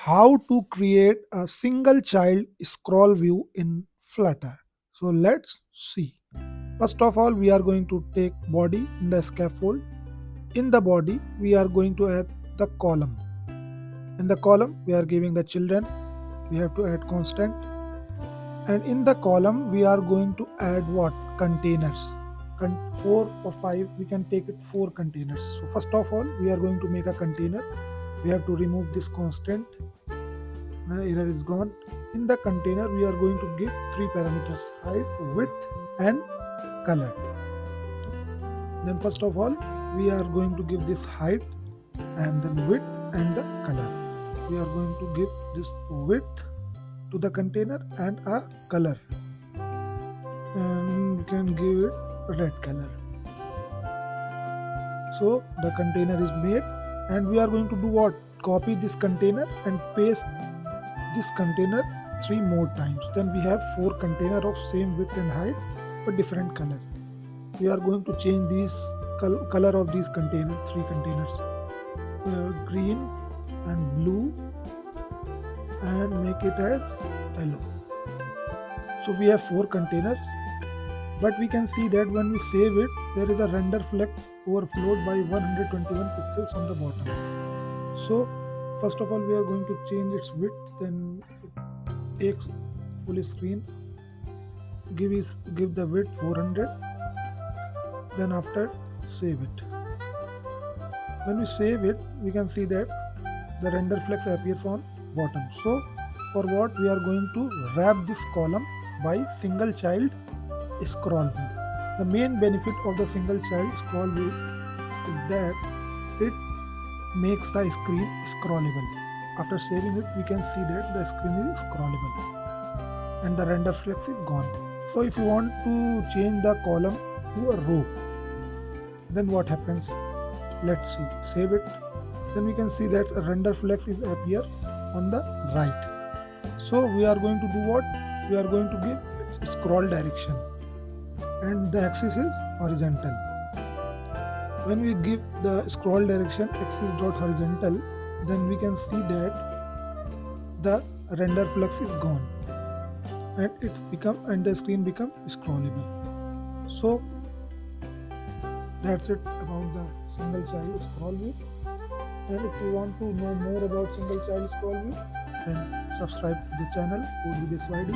how to create a single child scroll view in Flutter. So let's see. First of all, we are going to take body in the scaffold. In the body, we are going to add the column. In the column, we are giving the children. We have to add constant. And in the column, we are going to add what? Containers. 4 or 5, we can take it 4 containers. So first of all, we are going to make a container. We have to remove this constant. Error is gone. In the container, we are going to give 3 parameters: height, width, and color. Then first of all, we are going to give this height, and then width and the color. We are going to give this width to the container and a color, and we can give it red color. So the container is made, and we are going to do what? Copy this container and paste this container 3 more times. Then we have 4 container of same width and height but different color. We are going to change these color of these 3 containers, green and blue, and make it as yellow. So we have 4 containers, but we can see that when we save it, there is a render flex overflowed by 121 pixels on the bottom. So first of all, we are going to change its width, then it takes full screen. Give the width 400. Then after, save it. When we save it, we can see that the render flex appears on bottom. So for what, we are going to wrap this column by single child scroll view. The main benefit of the single child scroll view is that it makes the screen scrollable. After saving it, we can see that the screen is scrollable and the render flex is gone. So if you want to change the column to a row, then what happens? Let's see. Save it. Then we can see that a render flex is appear on the right. So we are going to do what? We are going to give scroll direction, and the axis is horizontal. When we give the scroll direction axis dot horizontal, then we can see that the render flex is gone, and the screen become scrollable. So that's it about the single child scroll view. And if you want to know more about single child scroll view, then subscribe to the channel Code with SYD.